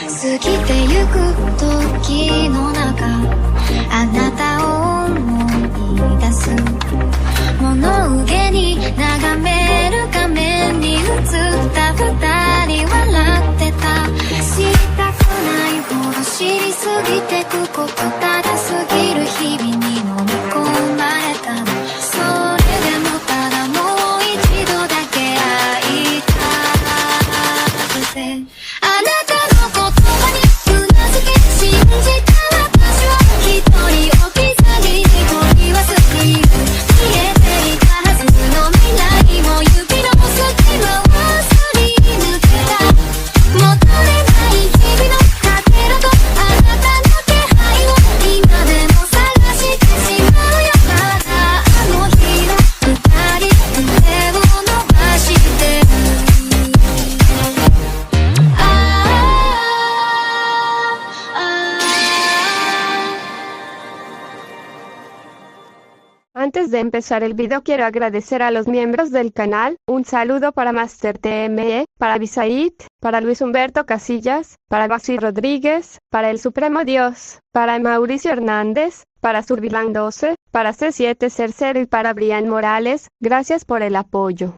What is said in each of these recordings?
過ぎてゆく時の中あなたを思い出す物憂げに眺める画面に映った二人笑ってた知りたくないほど知りすぎてくことただ過ぎる日々に飲み込まれたのそれでもただもう一度だけ会いたくてあなたの言葉にうなずき信じた私は一人置き去りに取り忘れる見えていたはずの未来も指の隙間をすり抜けた戻れない日々のかけらとあなたの気配を今でも探してしまうよまだあの日の二人腕を伸ばしてるAntes de empezar el video quiero agradecer a los miembros del canal, un saludo para Master TME, para Abisaid, para Luis Humberto Casillas, para Basi Rodríguez, para El Supremo Dios, para Mauricio Hernández, para Survilan 12, para C7 Cercero y para Brian Morales, gracias por el apoyo.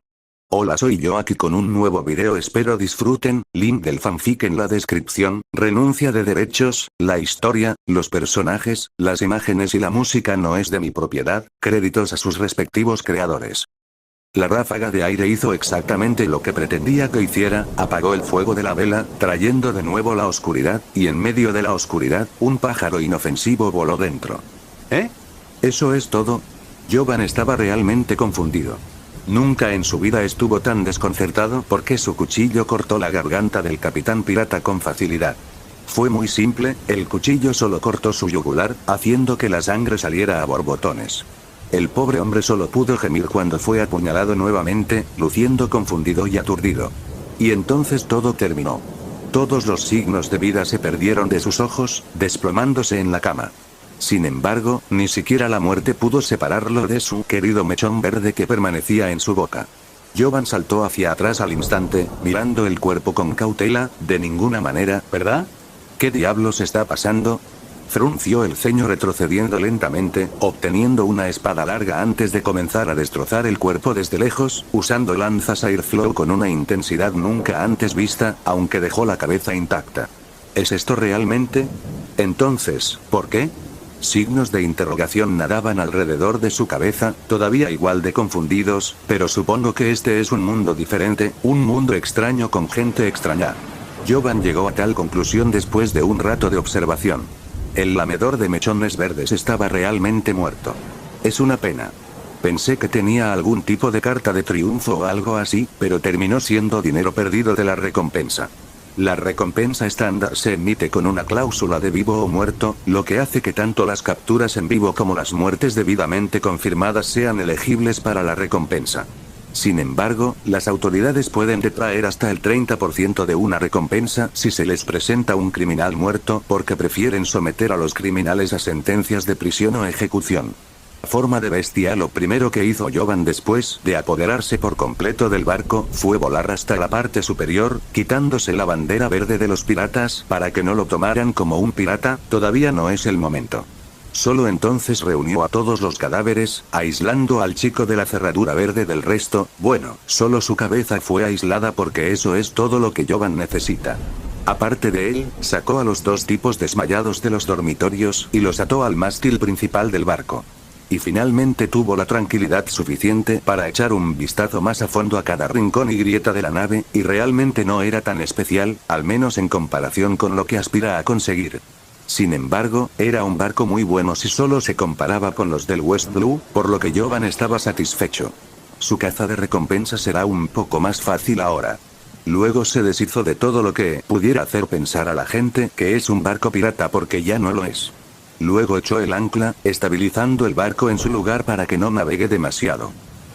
Hola, soy yo aquí con un nuevo video, espero disfruten, link del fanfic en la descripción, renuncia de derechos, la historia, los personajes, las imágenes y la música no es de mi propiedad, créditos a sus respectivos creadores. La ráfaga de aire hizo exactamente lo que pretendía que hiciera, apagó el fuego de la vela, trayendo de nuevo la oscuridad, y en medio de la oscuridad, un pájaro inofensivo voló dentro. ¿Eh? ¿Eso es todo? Jovan estaba realmente confundido. Nunca en su vida estuvo tan desconcertado porque su cuchillo cortó la garganta del capitán pirata con facilidad. Fue muy simple, el cuchillo solo cortó su yugular, haciendo que la sangre saliera a borbotones. El pobre hombre solo pudo gemir cuando fue apuñalado nuevamente, luciendo confundido y aturdido. Y entonces todo terminó. Todos los signos de vida se perdieron de sus ojos, desplomándose en la cama. Sin embargo, ni siquiera la muerte pudo separarlo de su querido mechón verde que permanecía en su boca. Jovan saltó hacia atrás al instante, mirando el cuerpo con cautela, de ninguna manera, ¿verdad? ¿Qué diablos está pasando? Frunció el ceño retrocediendo lentamente, obteniendo una espada larga antes de comenzar a destrozar el cuerpo desde lejos, usando lanzas Airflow con una intensidad nunca antes vista, aunque dejó la cabeza intacta. ¿Es esto realmente? Entonces, ¿por qué? Signos de interrogación nadaban alrededor de su cabeza, todavía igual de confundidos, pero supongo que este es un mundo diferente, un mundo extraño con gente extraña. Jovan llegó a tal conclusión después de un rato de observación. El lamedor de mechones verdes estaba realmente muerto. Es una pena. Pensé que tenía algún tipo de carta de triunfo o algo así, pero terminó siendo dinero perdido de la recompensa. La recompensa estándar se emite con una cláusula de vivo o muerto, lo que hace que tanto las capturas en vivo como las muertes debidamente confirmadas sean elegibles para la recompensa. Sin embargo, las autoridades pueden detraer hasta el 30% de una recompensa si se les presenta un criminal muerto porque prefieren someter a los criminales a sentencias de prisión o ejecución. Forma de bestia. Lo primero que hizo Jovan después de apoderarse por completo del barco fue volar hasta la parte superior, quitándose la bandera verde de los piratas para que no lo tomaran como un pirata. Todavía no es el momento. Solo entonces reunió a todos los cadáveres, aislando al chico de la cerradura verde del resto. Bueno, solo su cabeza fue aislada porque eso es todo lo que Jovan necesita. Aparte de él, sacó a los dos tipos desmayados de los dormitorios y los ató al mástil principal del barco. Y finalmente tuvo la tranquilidad suficiente para echar un vistazo más a fondo a cada rincón y grieta de la nave, y realmente no era tan especial, al menos en comparación con lo que aspira a conseguir. Sin embargo, era un barco muy bueno si solo se comparaba con los del West Blue, por lo que Jovan estaba satisfecho. Su caza de recompensa será un poco más fácil ahora. Luego se deshizo de todo lo que pudiera hacer pensar a la gente que es un barco pirata porque ya no lo es. Luego echó el ancla, estabilizando el barco en su lugar para que no navegue demasiado.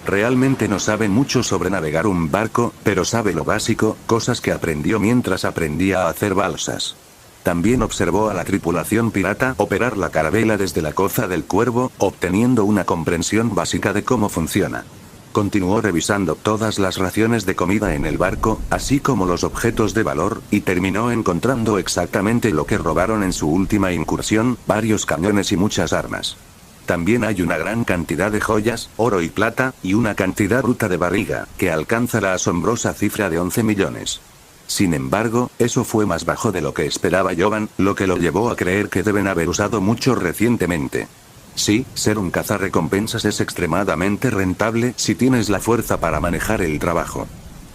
Realmente no sabe mucho sobre navegar un barco, pero sabe lo básico, cosas que aprendió mientras aprendía a hacer balsas. También observó a la tripulación pirata operar la carabela desde la coza del Cuervo, obteniendo una comprensión básica de cómo funciona. Continuó revisando todas las raciones de comida en el barco, así como los objetos de valor, y terminó encontrando exactamente lo que robaron en su última incursión, varios cañones y muchas armas. También hay una gran cantidad de joyas, oro y plata, y una cantidad bruta de barriga, que alcanza la asombrosa cifra de 11 millones. Sin embargo, eso fue más bajo de lo que esperaba Jovan, lo que lo llevó a creer que deben haber usado mucho recientemente. Sí, ser un cazarrecompensas es extremadamente rentable si tienes la fuerza para manejar el trabajo.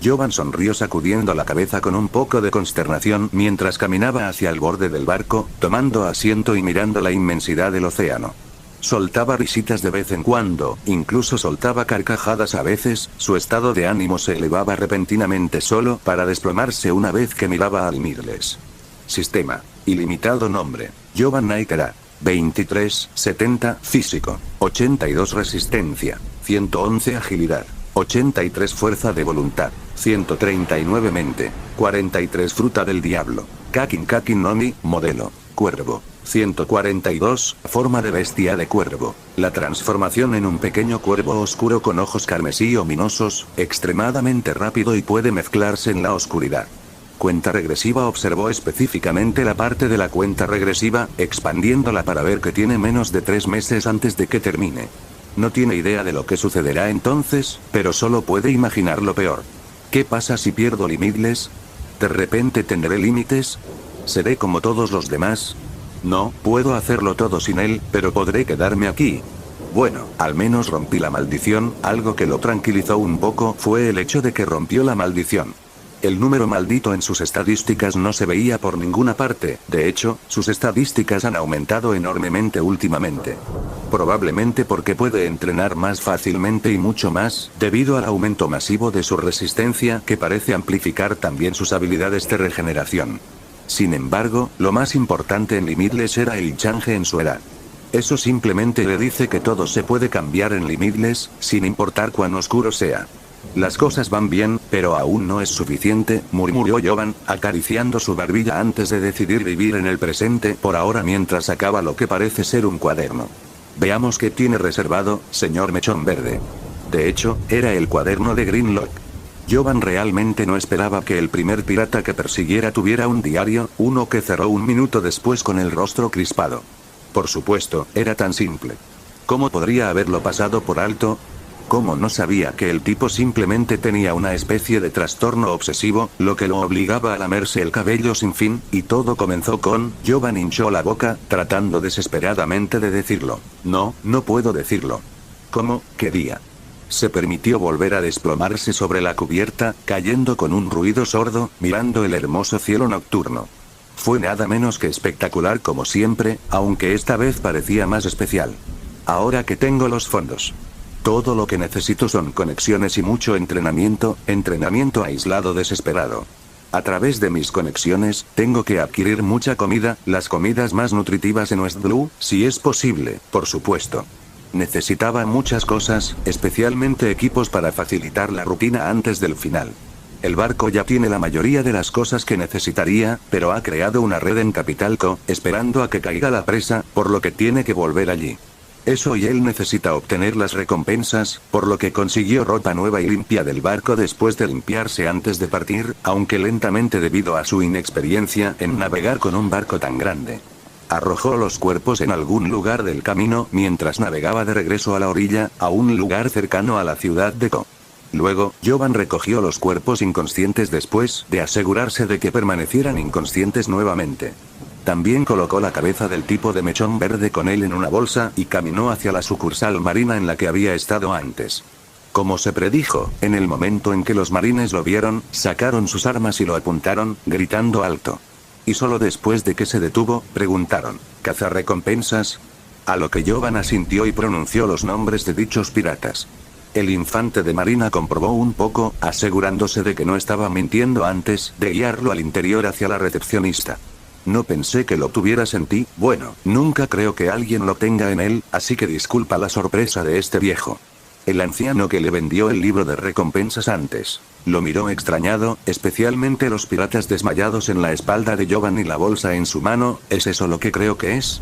Jovan sonrió sacudiendo la cabeza con un poco de consternación mientras caminaba hacia el borde del barco, tomando asiento y mirando la inmensidad del océano. Soltaba risitas de vez en cuando, incluso soltaba carcajadas a veces, su estado de ánimo se elevaba repentinamente solo para desplomarse una vez que miraba al Midles. Sistema. Ilimitado nombre. Jovan Naikara. 23, 70, físico. 82 resistencia. 111 agilidad. 83 fuerza de voluntad. 139 mente. 43 fruta del diablo. Kakin Nomi, modelo. Cuervo. 142, forma de bestia de cuervo. La transformación en un pequeño cuervo oscuro con ojos carmesí ominosos, extremadamente rápido y puede mezclarse en la oscuridad. Cuenta regresiva. Observó específicamente la parte de la cuenta regresiva, expandiéndola para ver que tiene menos de 3 meses antes de que termine. No tiene idea de lo que sucederá entonces, pero solo puede imaginar lo peor. ¿Qué pasa si pierdo Limitless? ¿De repente tendré límites? ¿Seré como todos los demás? No, puedo hacerlo todo sin él, pero podré quedarme aquí. Bueno, al menos rompí la maldición. Algo que lo tranquilizó un poco fue el hecho de que rompió la maldición. El número maldito en sus estadísticas no se veía por ninguna parte, de hecho, sus estadísticas han aumentado enormemente últimamente. Probablemente porque puede entrenar más fácilmente y mucho más, debido al aumento masivo de su resistencia que parece amplificar también sus habilidades de regeneración. Sin embargo, lo más importante en Limitless era el change en su edad. Eso simplemente le dice que todo se puede cambiar en Limitless, sin importar cuán oscuro sea. Las cosas van bien, pero aún no es suficiente, murmuró Jovan, acariciando su barbilla antes de decidir vivir en el presente por ahora mientras sacaba lo que parece ser un cuaderno. Veamos qué tiene reservado, señor Mechón Verde. De hecho, era el cuaderno de Greenlock. Jovan realmente no esperaba que el primer pirata que persiguiera tuviera un diario, uno que cerró un minuto después con el rostro crispado. Por supuesto, era tan simple. ¿Cómo podría haberlo pasado por alto? ¿Cómo no sabía que el tipo simplemente tenía una especie de trastorno obsesivo, lo que lo obligaba a lamerse el cabello sin fin? Y todo comenzó con, Jovan hinchó la boca, tratando desesperadamente de decirlo. No, no puedo decirlo. ¿Cómo? ¿Qué día? Se permitió volver a desplomarse sobre la cubierta, cayendo con un ruido sordo, mirando el hermoso cielo nocturno. Fue nada menos que espectacular como siempre, aunque esta vez parecía más especial. Ahora que tengo los fondos. Todo lo que necesito son conexiones y mucho entrenamiento aislado desesperado. A través de mis conexiones, tengo que adquirir mucha comida, las comidas más nutritivas en West Blue, si es posible, por supuesto. Necesitaba muchas cosas, especialmente equipos para facilitar la rutina antes del final. El barco ya tiene la mayoría de las cosas que necesitaría, pero ha creado una red en Capital Co, esperando a que caiga la presa, por lo que tiene que volver allí. Eso y él necesita obtener las recompensas, por lo que consiguió ropa nueva y limpia del barco después de limpiarse antes de partir, aunque lentamente debido a su inexperiencia en navegar con un barco tan grande. Arrojó los cuerpos en algún lugar del camino mientras navegaba de regreso a la orilla, a un lugar cercano a la ciudad de Co. Luego, Jovan recogió los cuerpos inconscientes después de asegurarse de que permanecieran inconscientes nuevamente. También colocó la cabeza del tipo de mechón verde con él en una bolsa y caminó hacia la sucursal marina en la que había estado antes. Como se predijo, en el momento en que los marines lo vieron, sacaron sus armas y lo apuntaron, gritando alto. Y solo después de que se detuvo, preguntaron, ¿cazarrecompensas? A lo que Jovan asintió y pronunció los nombres de dichos piratas. El infante de marina comprobó un poco, asegurándose de que no estaba mintiendo antes de guiarlo al interior hacia la recepcionista. No pensé que lo tuvieras en ti, bueno, nunca creo que alguien lo tenga en él, así que disculpa la sorpresa de este viejo. El anciano que le vendió el libro de recompensas antes. Lo miró extrañado, especialmente los piratas desmayados en la espalda de Jovan y la bolsa en su mano. ¿Es eso lo que creo que es?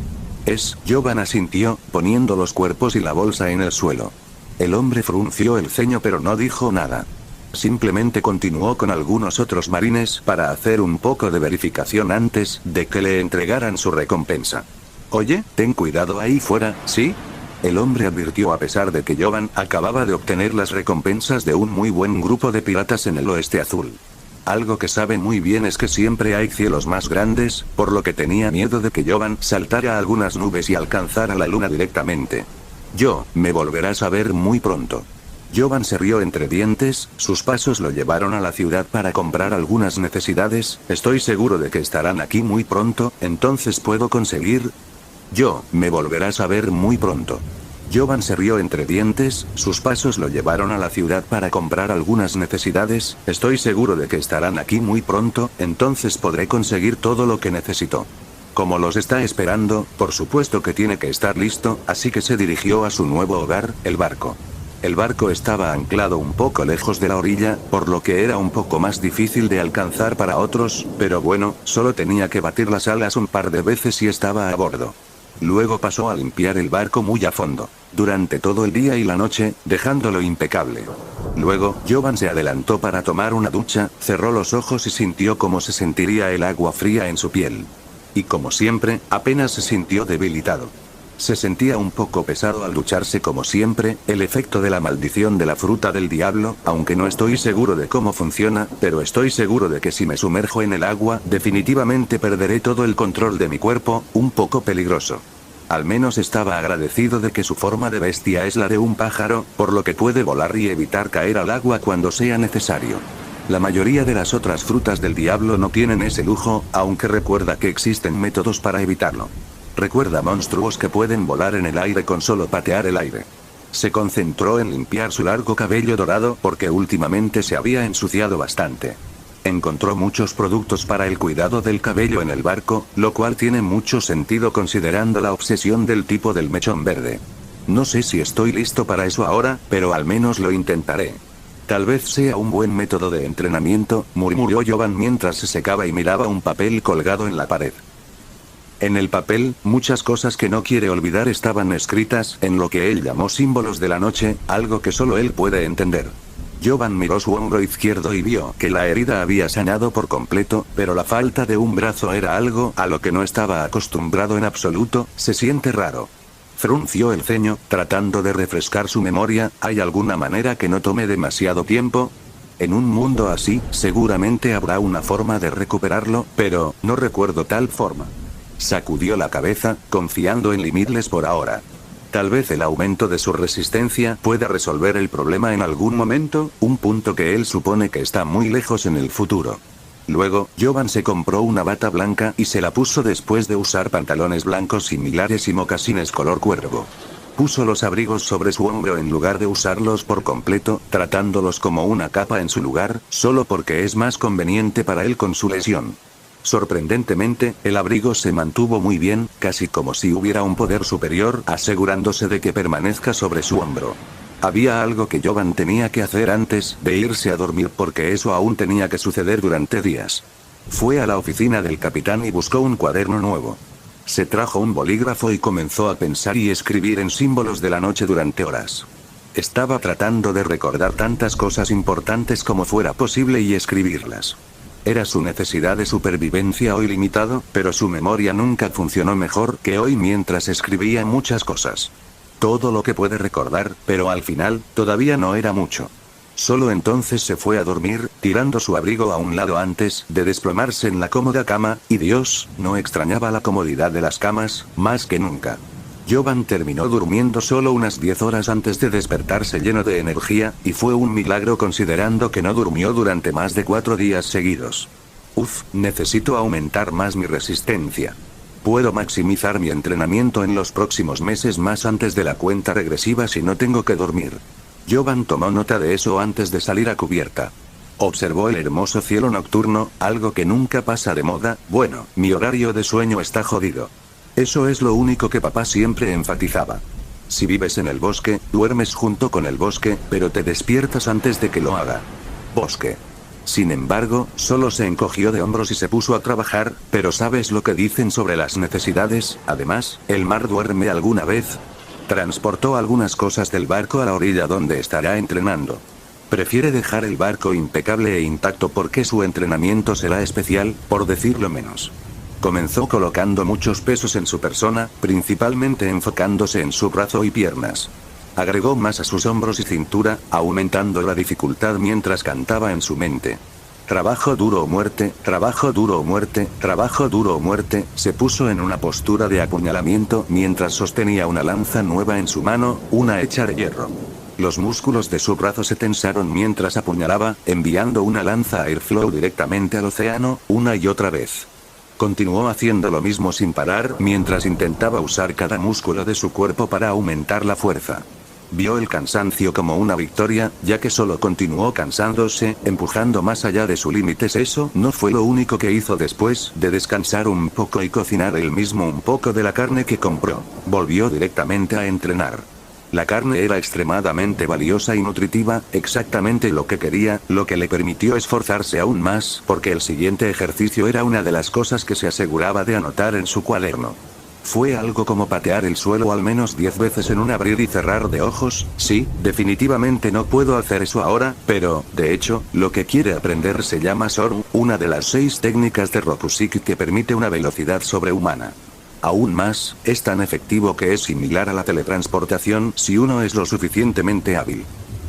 Jovan asintió, poniendo los cuerpos y la bolsa en el suelo. El hombre frunció el ceño pero no dijo nada. Simplemente continuó con algunos otros marines para hacer un poco de verificación antes de que le entregaran su recompensa. Oye, ten cuidado ahí fuera, ¿sí? El hombre advirtió a pesar de que Jovan acababa de obtener las recompensas de un muy buen grupo de piratas en el Oeste Azul. Algo que sabe muy bien es que siempre hay cielos más grandes, por lo que tenía miedo de que Jovan saltara a algunas nubes y alcanzara la luna directamente. Me volverás a ver muy pronto. Jovan se rió entre dientes, sus pasos lo llevaron a la ciudad para comprar algunas necesidades. Estoy seguro de que estarán aquí muy pronto, entonces puedo conseguir... me volverás a ver muy pronto. Jovan se rió entre dientes, sus pasos lo llevaron a la ciudad para comprar algunas necesidades. Estoy seguro de que estarán aquí muy pronto, entonces podré conseguir todo lo que necesito. Como los está esperando, por supuesto que tiene que estar listo, así que se dirigió a su nuevo hogar, el barco. El barco estaba anclado un poco lejos de la orilla, por lo que era un poco más difícil de alcanzar para otros, pero bueno, solo tenía que batir las alas un par de veces y estaba a bordo. Luego pasó a limpiar el barco muy a fondo, durante todo el día y la noche, dejándolo impecable. Luego, Jovan se adelantó para tomar una ducha, cerró los ojos y sintió cómo se sentiría el agua fría en su piel. Y como siempre, apenas se sintió debilitado. Se sentía un poco pesado al ducharse como siempre, el efecto de la maldición de la fruta del diablo, aunque no estoy seguro de cómo funciona, pero estoy seguro de que si me sumerjo en el agua, definitivamente perderé todo el control de mi cuerpo, un poco peligroso. Al menos estaba agradecido de que su forma de bestia es la de un pájaro, por lo que puede volar y evitar caer al agua cuando sea necesario. La mayoría de las otras frutas del diablo no tienen ese lujo, aunque recuerda que existen métodos para evitarlo. Recuerda monstruos que pueden volar en el aire con solo patear el aire. Se concentró en limpiar su largo cabello dorado porque últimamente se había ensuciado bastante. Encontró muchos productos para el cuidado del cabello en el barco, lo cual tiene mucho sentido considerando la obsesión del tipo del mechón verde. No sé si estoy listo para eso ahora, pero al menos lo intentaré. Tal vez sea un buen método de entrenamiento, murmuró Jovan mientras se secaba y miraba un papel colgado en la pared. En el papel, muchas cosas que no quiere olvidar estaban escritas en lo que él llamó símbolos de la noche, algo que solo él puede entender. Jovan miró su hombro izquierdo y vio que la herida había sanado por completo, pero la falta de un brazo era algo a lo que no estaba acostumbrado en absoluto. Se siente raro. Frunció el ceño, tratando de refrescar su memoria. ¿Hay alguna manera que no tome demasiado tiempo? En un mundo así, seguramente habrá una forma de recuperarlo, pero no recuerdo tal forma. Sacudió la cabeza, confiando en Limitless por ahora. Tal vez el aumento de su resistencia pueda resolver el problema en algún momento, un punto que él supone que está muy lejos en el futuro. Luego, Jovan se compró una bata blanca y se la puso después de usar pantalones blancos similares y mocasines color cuervo. Puso los abrigos sobre su hombro en lugar de usarlos por completo, tratándolos como una capa en su lugar, solo porque es más conveniente para él con su lesión. Sorprendentemente, el abrigo se mantuvo muy bien, casi como si hubiera un poder superior, asegurándose de que permanezca sobre su hombro. Había algo que Jovan tenía que hacer antes de irse a dormir porque eso aún tenía que suceder durante días. Fue a la oficina del capitán y buscó un cuaderno nuevo. Se trajo un bolígrafo y comenzó a pensar y escribir en símbolos de la noche durante horas. Estaba tratando de recordar tantas cosas importantes como fuera posible y escribirlas. Era su necesidad de supervivencia hoy limitado, pero su memoria nunca funcionó mejor que hoy mientras escribía muchas cosas. Todo lo que puede recordar, pero al final, todavía no era mucho. Solo entonces se fue a dormir, tirando su abrigo a un lado antes de desplomarse en la cómoda cama, y Dios, no extrañaba la comodidad de las camas, más que nunca. Jovan terminó durmiendo solo unas 10 horas antes de despertarse lleno de energía, y fue un milagro considerando que no durmió durante más de 4 días seguidos. Necesito aumentar más mi resistencia. Puedo maximizar mi entrenamiento en los próximos meses más antes de la cuenta regresiva si no tengo que dormir. Jovan tomó nota de eso antes de salir a cubierta. Observó el hermoso cielo nocturno, algo que nunca pasa de moda. Bueno, mi horario de sueño está jodido. Eso es lo único que papá siempre enfatizaba. Si vives en el bosque, duermes junto con el bosque, pero te despiertas antes de que lo haga. Bosque. Sin embargo, solo se encogió de hombros y se puso a trabajar, pero ¿sabes lo que dicen sobre las necesidades? Además, ¿el mar duerme alguna vez? Transportó algunas cosas del barco a la orilla donde estará entrenando. Prefiere dejar el barco impecable e intacto porque su entrenamiento será especial, por decirlo menos. Comenzó colocando muchos pesos en su persona, principalmente enfocándose en su brazo y piernas. Agregó más a sus hombros y cintura, aumentando la dificultad mientras cantaba en su mente. Trabajo duro o muerte, trabajo duro o muerte, trabajo duro o muerte. Se puso en una postura de apuñalamiento mientras sostenía una lanza nueva en su mano, una hecha de hierro. Los músculos de su brazo se tensaron mientras apuñalaba, enviando una lanza a Airflow directamente al océano, una y otra vez. Continuó haciendo lo mismo sin parar mientras intentaba usar cada músculo de su cuerpo para aumentar la fuerza. Vio el cansancio como una victoria, ya que solo continuó cansándose, empujando más allá de sus límites. Eso no fue lo único que hizo después de descansar un poco y cocinar él mismo un poco de la carne que compró. Volvió directamente a entrenar. La carne era extremadamente valiosa y nutritiva, exactamente lo que quería, lo que le permitió esforzarse aún más, porque el siguiente ejercicio era una de las cosas que se aseguraba de anotar en su cuaderno. Fue algo como patear el suelo al menos 10 veces en un abrir y cerrar de ojos. Sí, definitivamente no puedo hacer eso ahora, pero, de hecho, lo que quiere aprender se llama Soru, una de las 6 técnicas de Rokuseki que permite una velocidad sobrehumana. Aún más, es tan efectivo que es similar a la teletransportación si uno es lo suficientemente hábil.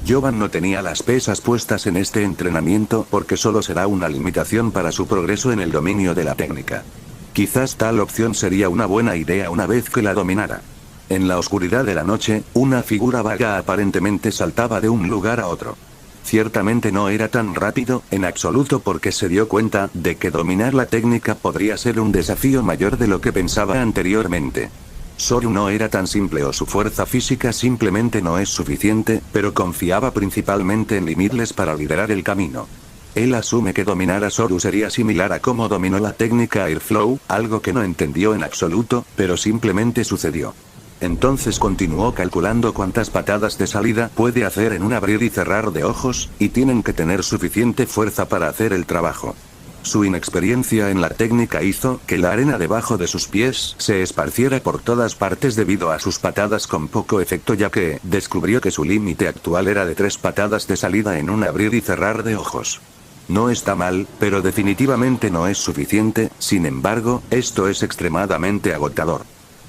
Jovan no tenía las pesas puestas en este entrenamiento porque solo será una limitación para su progreso en el dominio de la técnica. Quizás tal opción sería una buena idea una vez que la dominara. En la oscuridad de la noche, una figura vaga aparentemente saltaba de un lugar a otro. Ciertamente no era tan rápido, en absoluto, porque se dio cuenta de que dominar la técnica podría ser un desafío mayor de lo que pensaba anteriormente. Soru no era tan simple o su fuerza física simplemente no es suficiente, pero confiaba principalmente en Limitless para liderar el camino. Él asume que dominar a Soru sería similar a cómo dominó la técnica Airflow, algo que no entendió en absoluto, pero simplemente sucedió. Entonces continuó calculando cuántas patadas de salida puede hacer en un abrir y cerrar de ojos, y tienen que tener suficiente fuerza para hacer el trabajo. Su inexperiencia en la técnica hizo que la arena debajo de sus pies se esparciera por todas partes debido a sus patadas con poco efecto, ya que descubrió que su límite actual era de 3 patadas de salida en un abrir y cerrar de ojos. No está mal, pero definitivamente no es suficiente. Sin embargo, esto es extremadamente agotador.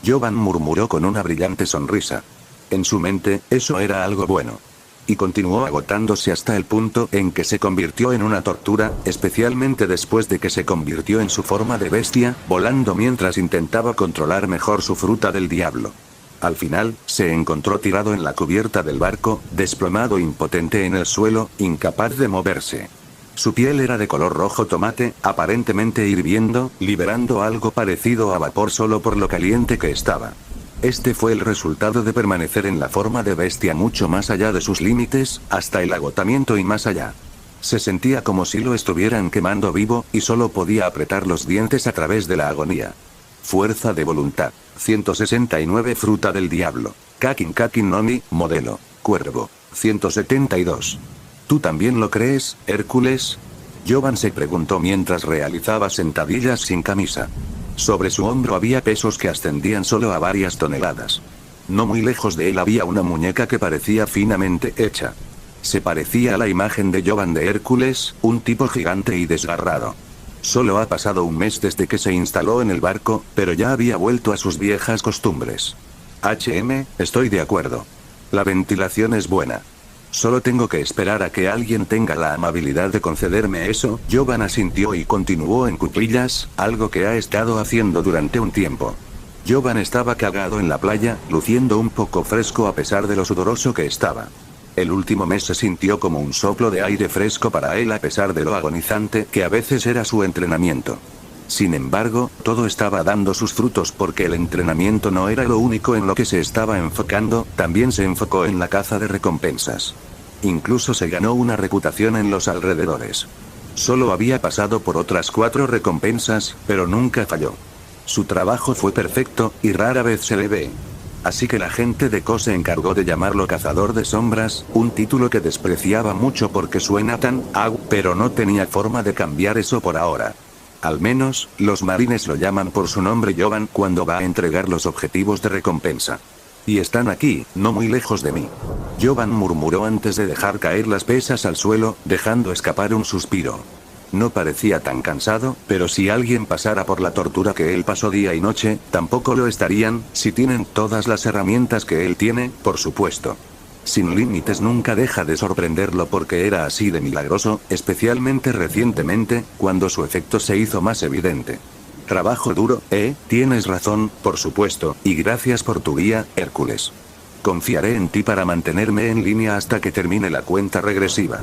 Jovan murmuró con una brillante sonrisa. En su mente, eso era algo bueno. Y continuó agotándose hasta el punto en que se convirtió en una tortura, especialmente después de que se convirtió en su forma de bestia, volando mientras intentaba controlar mejor su fruta del diablo. Al final, se encontró tirado en la cubierta del barco, desplomado impotente en el suelo, incapaz de moverse. Su piel era de color rojo tomate, aparentemente hirviendo, liberando algo parecido a vapor solo por lo caliente que estaba. Este fue el resultado de permanecer en la forma de bestia mucho más allá de sus límites, hasta el agotamiento y más allá. Se sentía como si lo estuvieran quemando vivo, y solo podía apretar los dientes a través de la agonía. Fuerza de voluntad. 169 Fruta del diablo. Kakin Nomi, modelo. Cuervo. 172. ¿Tú también lo crees, Hércules? Jovan se preguntó mientras realizaba sentadillas sin camisa. Sobre su hombro había pesos que ascendían solo a varias toneladas. No muy lejos de él había una muñeca que parecía finamente hecha. Se parecía a la imagen de Jovan de Hércules, un tipo gigante y desgarrado. Solo ha pasado un mes desde que se instaló en el barco, pero ya había vuelto a sus viejas costumbres. Estoy de acuerdo. La ventilación es buena. Solo tengo que esperar a que alguien tenga la amabilidad de concederme eso. Jovan asintió y continuó en cuclillas, algo que ha estado haciendo durante un tiempo. Jovan estaba cagado en la playa, luciendo un poco fresco a pesar de lo sudoroso que estaba. El último mes se sintió como un soplo de aire fresco para él a pesar de lo agonizante que a veces era su entrenamiento. Sin embargo, todo estaba dando sus frutos porque el entrenamiento no era lo único en lo que se estaba enfocando, también se enfocó en la caza de recompensas. Incluso se ganó una reputación en los alrededores. Solo había pasado por otras 4 recompensas, pero nunca falló. Su trabajo fue perfecto, y rara vez se le ve. Así que la gente de Ko se encargó de llamarlo Cazador de Sombras, un título que despreciaba mucho porque suena tan pero no tenía forma de cambiar eso por ahora. Al menos, los marines lo llaman por su nombre Jovan cuando va a entregar los objetivos de recompensa. Y están aquí, no muy lejos de mí. Jovan murmuró antes de dejar caer las pesas al suelo, dejando escapar un suspiro. No parecía tan cansado, pero si alguien pasara por la tortura que él pasó día y noche, tampoco lo estarían, si tienen todas las herramientas que él tiene, por supuesto. Sin límites nunca deja de sorprenderlo porque era así de milagroso, especialmente recientemente, cuando su efecto se hizo más evidente. Trabajo duro, tienes razón, por supuesto, y gracias por tu guía, Hércules. Confiaré en ti para mantenerme en línea hasta que termine la cuenta regresiva.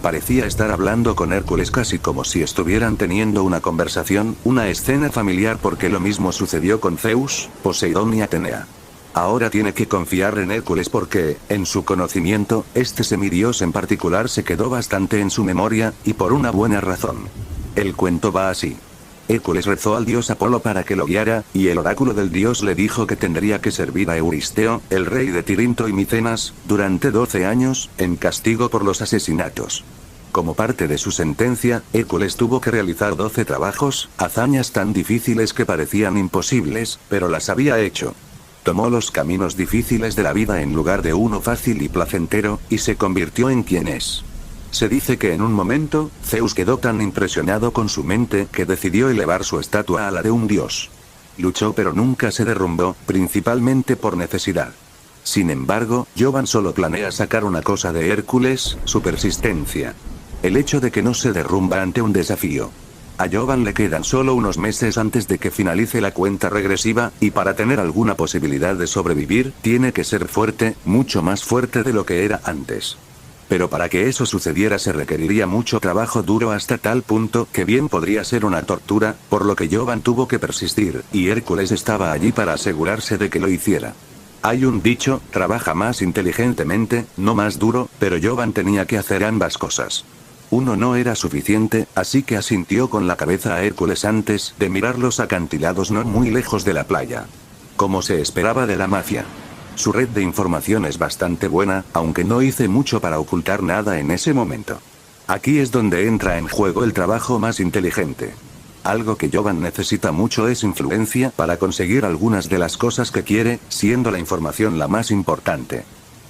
Parecía estar hablando con Hércules casi como si estuvieran teniendo una conversación, una escena familiar porque lo mismo sucedió con Zeus, Poseidón y Atenea. Ahora tiene que confiar en Hércules porque, en su conocimiento, este semidios en particular se quedó bastante en su memoria, y por una buena razón. El cuento va así. Hércules rezó al dios Apolo para que lo guiara, y el oráculo del dios le dijo que tendría que servir a Euristeo, el rey de Tirinto y Micenas, durante 12 años, en castigo por los asesinatos. Como parte de su sentencia, Hércules tuvo que realizar 12 trabajos, hazañas tan difíciles que parecían imposibles, pero las había hecho. Tomó los caminos difíciles de la vida en lugar de uno fácil y placentero, y se convirtió en quien es. Se dice que en un momento, Zeus quedó tan impresionado con su mente que decidió elevar su estatua a la de un dios. Luchó pero nunca se derrumbó, principalmente por necesidad. Sin embargo, Jovan solo planea sacar una cosa de Hércules, su persistencia. El hecho de que no se derrumba ante un desafío. A Jovan le quedan solo unos meses antes de que finalice la cuenta regresiva, y para tener alguna posibilidad de sobrevivir, tiene que ser fuerte, mucho más fuerte de lo que era antes. Pero para que eso sucediera se requeriría mucho trabajo duro hasta tal punto que bien podría ser una tortura, por lo que Jovan tuvo que persistir, y Hércules estaba allí para asegurarse de que lo hiciera. Hay un dicho, trabaja más inteligentemente, no más duro, pero Jovan tenía que hacer ambas cosas. Uno no era suficiente, así que asintió con la cabeza a Hércules antes de mirar los acantilados no muy lejos de la playa. Como se esperaba de la mafia. Su red de información es bastante buena, aunque no hice mucho para ocultar nada en ese momento. Aquí es donde entra en juego el trabajo más inteligente. Algo que Jovan necesita mucho es influencia para conseguir algunas de las cosas que quiere, siendo la información la más importante.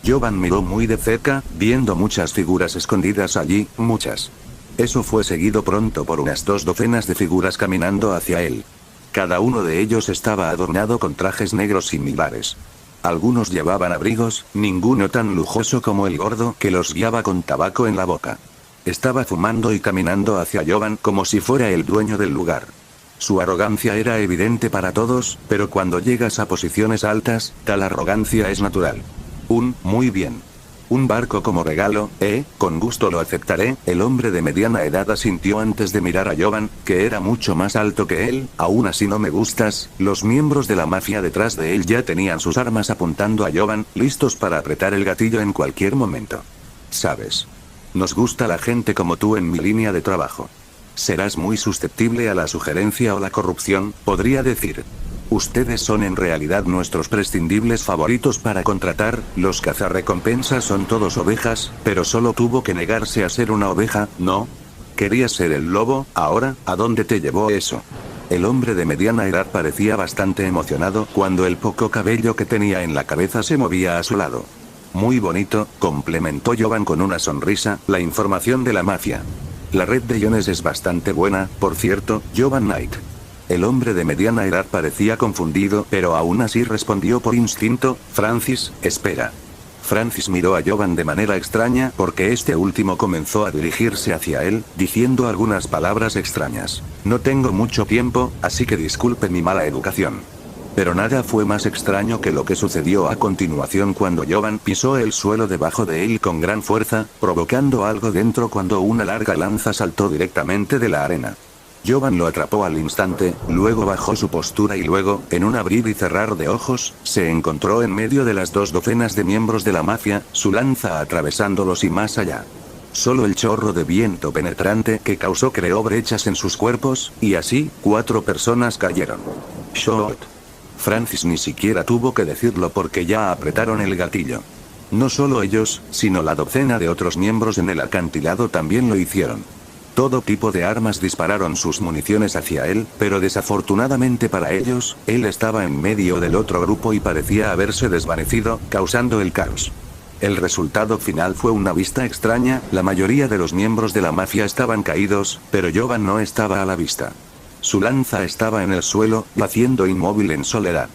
Jovan miró muy de cerca, viendo muchas figuras escondidas allí, muchas. Eso fue seguido pronto por unas 2 docenas de figuras caminando hacia él. Cada uno de ellos estaba adornado con trajes negros similares. Algunos llevaban abrigos, ninguno tan lujoso como el gordo que los guiaba con tabaco en la boca. Estaba fumando y caminando hacia Jovan como si fuera el dueño del lugar. Su arrogancia era evidente para todos, pero cuando llegas a posiciones altas, tal arrogancia es natural. Muy bien. Un barco como regalo, con gusto lo aceptaré. El hombre de mediana edad asintió antes de mirar a Jovan, que era mucho más alto que él. Aún así no me gustas. Los miembros de la mafia detrás de él ya tenían sus armas apuntando a Jovan, listos para apretar el gatillo en cualquier momento. Sabes. Nos gusta la gente como tú en mi línea de trabajo. Serás muy susceptible a la sugerencia o la corrupción, podría decir. Ustedes son en realidad nuestros prescindibles favoritos para contratar, los cazarrecompensas son todos ovejas, pero solo tuvo que negarse a ser una oveja, ¿no? Querías ser el lobo, ahora, ¿a dónde te llevó eso? El hombre de mediana edad parecía bastante emocionado cuando el poco cabello que tenía en la cabeza se movía a su lado. Muy bonito, complementó Jovan con una sonrisa, la información de la mafia. La red de iones es bastante buena, por cierto, Jovan Knight. El hombre de mediana edad parecía confundido, pero aún así respondió por instinto, Francis, espera. Francis miró a Jovan de manera extraña porque este último comenzó a dirigirse hacia él, diciendo algunas palabras extrañas. No tengo mucho tiempo, así que disculpe mi mala educación. Pero nada fue más extraño que lo que sucedió a continuación cuando Jovan pisó el suelo debajo de él con gran fuerza, provocando algo dentro cuando una larga lanza saltó directamente de la arena. Jovan lo atrapó al instante, luego bajó su postura y luego, en un abrir y cerrar de ojos, se encontró en medio de las 2 docenas de miembros de la mafia, su lanza atravesándolos y más allá. Solo el chorro de viento penetrante que causó creó brechas en sus cuerpos, y así, 4 personas cayeron. Shot. Francis ni siquiera tuvo que decirlo porque ya apretaron el gatillo. No solo ellos, sino la docena de otros miembros en el acantilado también lo hicieron. Todo tipo de armas dispararon sus municiones hacia él, pero desafortunadamente para ellos, él estaba en medio del otro grupo y parecía haberse desvanecido, causando el caos. El resultado final fue una vista extraña, la mayoría de los miembros de la mafia estaban caídos, pero Jovan no estaba a la vista. Su lanza estaba en el suelo, yaciendo inmóvil en soledad.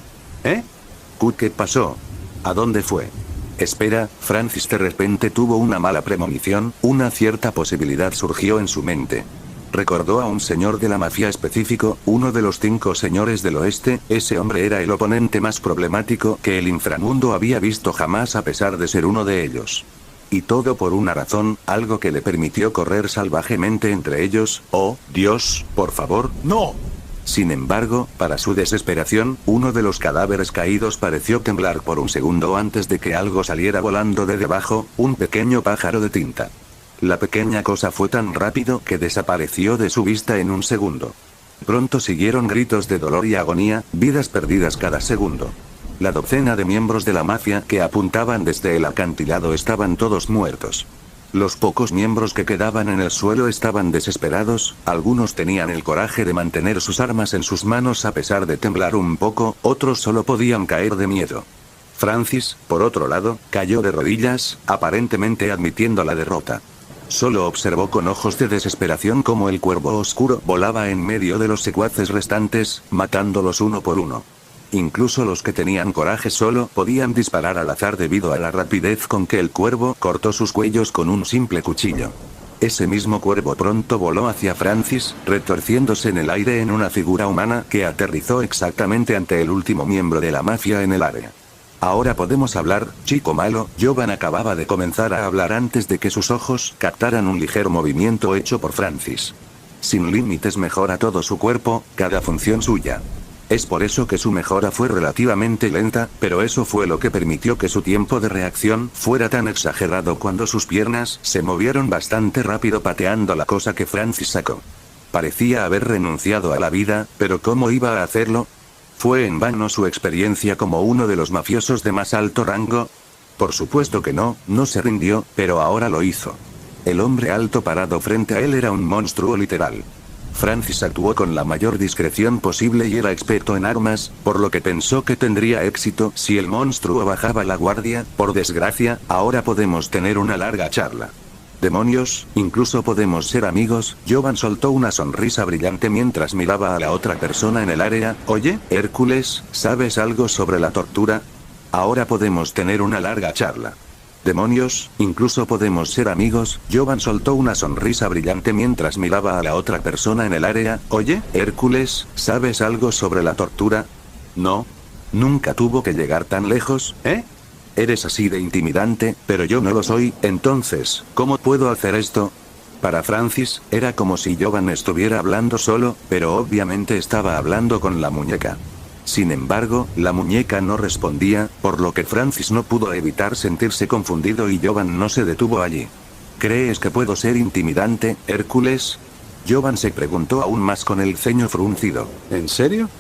¿Qué pasó? ¿A dónde fue? Espera, Francis de repente tuvo una mala premonición, una cierta posibilidad surgió en su mente. Recordó a un señor de la mafia específico, uno de los 5 señores del oeste, ese hombre era el oponente más problemático que el inframundo había visto jamás a pesar de ser uno de ellos. Y todo por una razón, algo que le permitió correr salvajemente entre ellos. ¡Oh, Dios, por favor, no! Sin embargo, para su desesperación, uno de los cadáveres caídos pareció temblar por un segundo antes de que algo saliera volando de debajo, un pequeño pájaro de tinta. La pequeña cosa fue tan rápido que desapareció de su vista en un segundo. Pronto siguieron gritos de dolor y agonía, vidas perdidas cada segundo. La docena de miembros de la mafia que apuntaban desde el acantilado estaban todos muertos. Los pocos miembros que quedaban en el suelo estaban desesperados, algunos tenían el coraje de mantener sus armas en sus manos a pesar de temblar un poco, otros solo podían caer de miedo. Francis, por otro lado, cayó de rodillas, aparentemente admitiendo la derrota. Solo observó con ojos de desesperación cómo el cuervo oscuro volaba en medio de los secuaces restantes, matándolos uno por uno. Incluso los que tenían coraje solo podían disparar al azar debido a la rapidez con que el cuervo cortó sus cuellos con un simple cuchillo. Ese mismo cuervo pronto voló hacia Francis, retorciéndose en el aire en una figura humana que aterrizó exactamente ante el último miembro de la mafia en el área. Ahora podemos hablar, chico malo. Jovan acababa de comenzar a hablar antes de que sus ojos captaran un ligero movimiento hecho por Francis. Sin límites mejora todo su cuerpo, cada función suya. Es por eso que su mejora fue relativamente lenta, pero eso fue lo que permitió que su tiempo de reacción fuera tan exagerado cuando sus piernas se movieron bastante rápido pateando la cosa que Francis sacó. Parecía haber renunciado a la vida, pero ¿cómo iba a hacerlo? ¿Fue en vano su experiencia como uno de los mafiosos de más alto rango? Por supuesto que no, no se rindió, pero ahora lo hizo. El hombre alto parado frente a él era un monstruo literal. Francis actuó con la mayor discreción posible y era experto en armas, por lo que pensó que tendría éxito si el monstruo bajaba la guardia. Por desgracia, ahora podemos tener una larga charla. Demonios, incluso podemos ser amigos. Jovan soltó una sonrisa brillante mientras miraba a la otra persona en el área. Oye, Hércules, ¿sabes algo sobre la tortura? Ahora podemos tener una larga charla. Demonios, incluso podemos ser amigos. Jovan soltó una sonrisa brillante mientras miraba a la otra persona en el área. Oye, Hércules, ¿sabes algo sobre la tortura? No. Nunca tuvo que llegar tan lejos, ¿eh? Eres así de intimidante, pero yo no lo soy, entonces, ¿cómo puedo hacer esto? Para Francis, era como si Jovan estuviera hablando solo, pero obviamente estaba hablando con la muñeca. Sin embargo, la muñeca no respondía, por lo que Francis no pudo evitar sentirse confundido y Jovan no se detuvo allí. ¿Crees que puedo ser intimidante, Hércules? Jovan se preguntó aún más con el ceño fruncido. ¿En serio?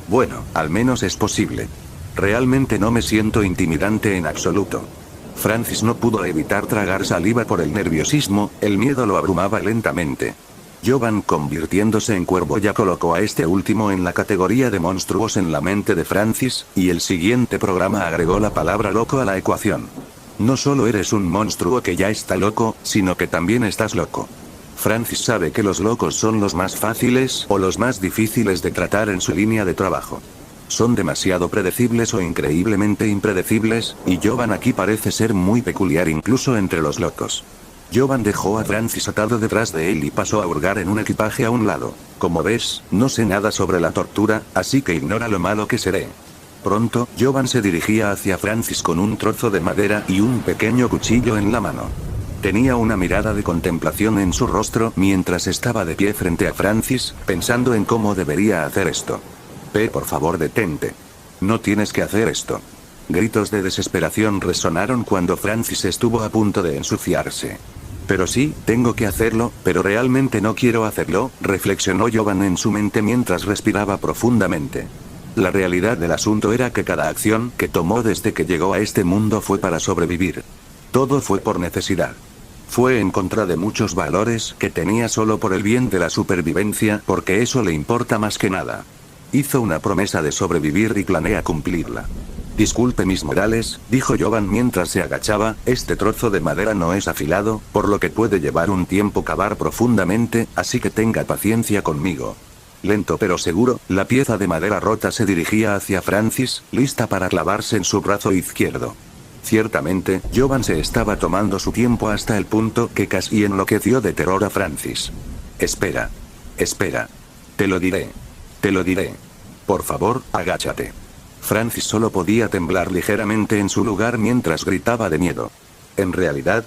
Bueno, al menos es posible. Realmente no me siento intimidante en absoluto. Francis no pudo evitar tragar saliva por el nerviosismo, el miedo lo abrumaba lentamente. Jovan, convirtiéndose en cuervo, ya colocó a este último en la categoría de monstruos en la mente de Francis, y el siguiente programa agregó la palabra loco a la ecuación. No solo eres un monstruo que ya está loco, sino que también estás loco. Francis sabe que los locos son los más fáciles o los más difíciles de tratar en su línea de trabajo. Son demasiado predecibles o increíblemente impredecibles, y Jovan aquí parece ser muy peculiar incluso entre los locos. Jovan dejó a Francis atado detrás de él y pasó a hurgar en un equipaje a un lado. Como ves, no sé nada sobre la tortura, así que ignora lo malo que seré. Pronto, Jovan se dirigía hacia Francis con un trozo de madera y un pequeño cuchillo en la mano. Tenía una mirada de contemplación en su rostro mientras estaba de pie frente a Francis, pensando en cómo debería hacer esto. Por favor, detente. No tienes que hacer esto. Gritos de desesperación resonaron cuando Francis estuvo a punto de ensuciarse. Pero sí, tengo que hacerlo, pero realmente no quiero hacerlo, reflexionó Jovan en su mente mientras respiraba profundamente. La realidad del asunto era que cada acción que tomó desde que llegó a este mundo fue para sobrevivir. Todo fue por necesidad. Fue en contra de muchos valores que tenía solo por el bien de la supervivencia, porque eso le importa más que nada. Hizo una promesa de sobrevivir y planea cumplirla. Disculpe mis modales, dijo Jovan mientras se agachaba, este trozo de madera no es afilado, por lo que puede llevar un tiempo cavar profundamente, así que tenga paciencia conmigo. Lento pero seguro, la pieza de madera rota se dirigía hacia Francis, lista para clavarse en su brazo izquierdo. Ciertamente, Jovan se estaba tomando su tiempo hasta el punto que casi enloqueció de terror a Francis. Espera. Espera. Te lo diré. Te lo diré. Por favor, agáchate. Francis solo podía temblar ligeramente en su lugar mientras gritaba de miedo. En realidad,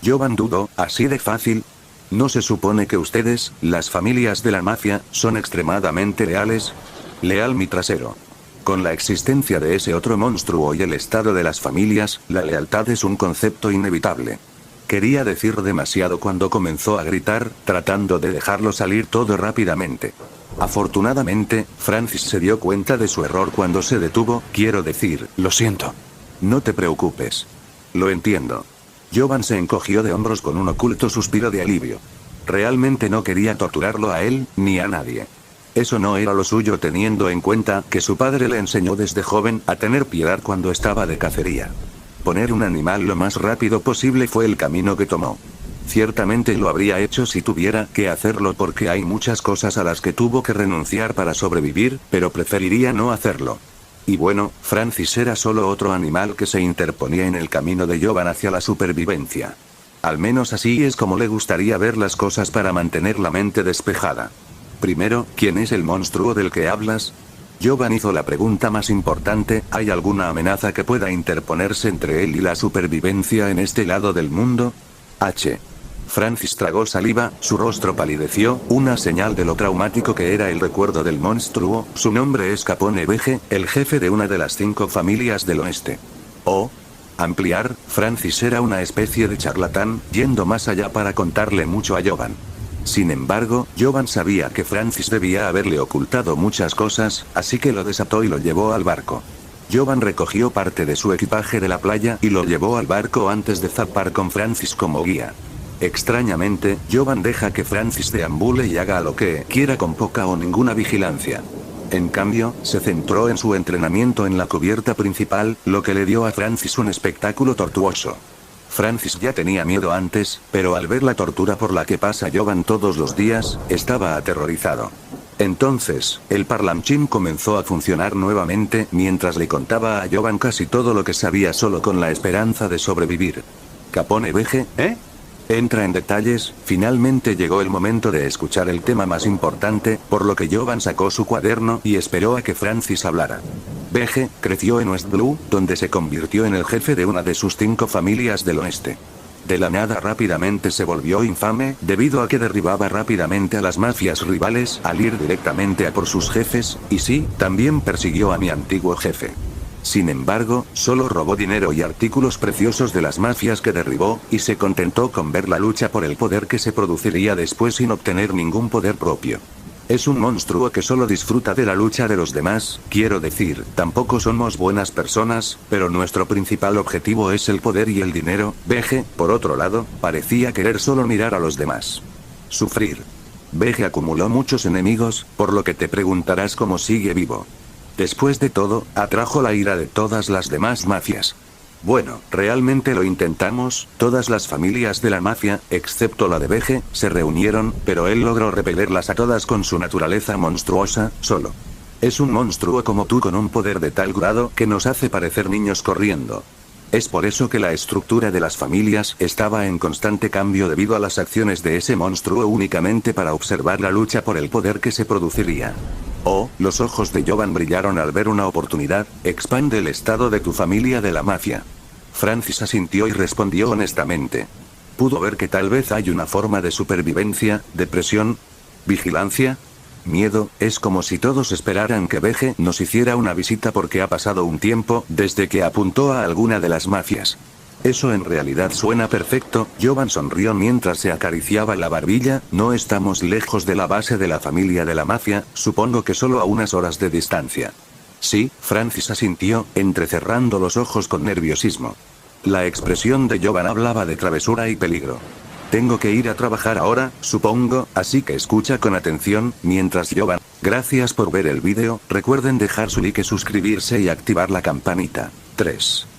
Jovan dudó, ¿así de fácil? ¿No se supone que ustedes, las familias de la mafia, son extremadamente leales? Leal mi trasero. Con la existencia de ese otro monstruo y el estado de las familias, la lealtad es un concepto inevitable. Quería decir demasiado cuando comenzó a gritar, tratando de dejarlo salir todo rápidamente. Afortunadamente, Francis se dio cuenta de su error cuando se detuvo, quiero decir, lo siento. No te preocupes. Lo entiendo. Jovan se encogió de hombros con un oculto suspiro de alivio. Realmente no quería torturarlo a él, ni a nadie. Eso no era lo suyo teniendo en cuenta que su padre le enseñó desde joven a tener piedad cuando estaba de cacería. Poner un animal lo más rápido posible fue el camino que tomó. Ciertamente lo habría hecho si tuviera que hacerlo porque hay muchas cosas a las que tuvo que renunciar para sobrevivir, pero preferiría no hacerlo. Y bueno, Francis era solo otro animal que se interponía en el camino de Jovan hacia la supervivencia. Al menos así es como le gustaría ver las cosas para mantener la mente despejada. Primero, ¿quién es el monstruo del que hablas? Jovan hizo la pregunta más importante, ¿hay alguna amenaza que pueda interponerse entre él y la supervivencia en este lado del mundo? Francis tragó saliva, su rostro palideció, una señal de lo traumático que era el recuerdo del monstruo. Su nombre es Capone Vege, el jefe de una de las 5 familias del oeste. Ampliar, Francis era una especie de charlatán, yendo más allá para contarle mucho a Jovan. Sin embargo, Jovan sabía que Francis debía haberle ocultado muchas cosas, así que lo desató y lo llevó al barco. Jovan recogió parte de su equipaje de la playa y lo llevó al barco antes de zarpar con Francis como guía. Extrañamente, Jovan deja que Francis deambule y haga lo que quiera con poca o ninguna vigilancia. En cambio, se centró en su entrenamiento en la cubierta principal, lo que le dio a Francis un espectáculo tortuoso. Francis ya tenía miedo antes, pero al ver la tortura por la que pasa Jovan todos los días, estaba aterrorizado. Entonces, el parlanchín comenzó a funcionar nuevamente mientras le contaba a Jovan casi todo lo que sabía solo con la esperanza de sobrevivir. Capone Vege, Entra en detalles, finalmente llegó el momento de escuchar el tema más importante, por lo que Jovan sacó su cuaderno y esperó a que Francis hablara. Vege creció en West Blue, donde se convirtió en el jefe de una de sus 5 familias del oeste. De la nada rápidamente se volvió infame, debido a que derribaba rápidamente a las mafias rivales al ir directamente a por sus jefes, y sí, también persiguió a mi antiguo jefe. Sin embargo, solo robó dinero y artículos preciosos de las mafias que derribó, y se contentó con ver la lucha por el poder que se produciría después sin obtener ningún poder propio. Es un monstruo que solo disfruta de la lucha de los demás, quiero decir, tampoco somos buenas personas, pero nuestro principal objetivo es el poder y el dinero. Vege, por otro lado, parecía querer solo mirar a los demás. Sufrir. Vege acumuló muchos enemigos, por lo que te preguntarás cómo sigue vivo. Después de todo, atrajo la ira de todas las demás mafias. Bueno, realmente lo intentamos, todas las familias de la mafia, excepto la de Vege, se reunieron, pero él logró repelerlas a todas con su naturaleza monstruosa, solo. Es un monstruo como tú con un poder de tal grado que nos hace parecer niños corriendo. Es por eso que la estructura de las familias estaba en constante cambio debido a las acciones de ese monstruo únicamente para observar la lucha por el poder que se produciría. Los ojos de Jovan brillaron al ver una oportunidad. Expande el estado de tu familia de la mafia. Francis asintió y respondió honestamente. Pudo ver que tal vez hay una forma de supervivencia, depresión, vigilancia, miedo. Es como si todos esperaran que Vege nos hiciera una visita porque ha pasado un tiempo desde que apuntó a alguna de las mafias. Eso en realidad suena perfecto. Jovan sonrió mientras se acariciaba la barbilla. No estamos lejos de la base de la familia de la mafia, supongo que solo a unas horas de distancia. Sí, Francis asintió, entrecerrando los ojos con nerviosismo. La expresión de Jovan hablaba de travesura y peligro. Tengo que ir a trabajar ahora, supongo, así que escucha con atención, mientras yo van. Gracias por ver el vídeo, recuerden dejar su like, suscribirse y activar la campanita. 3.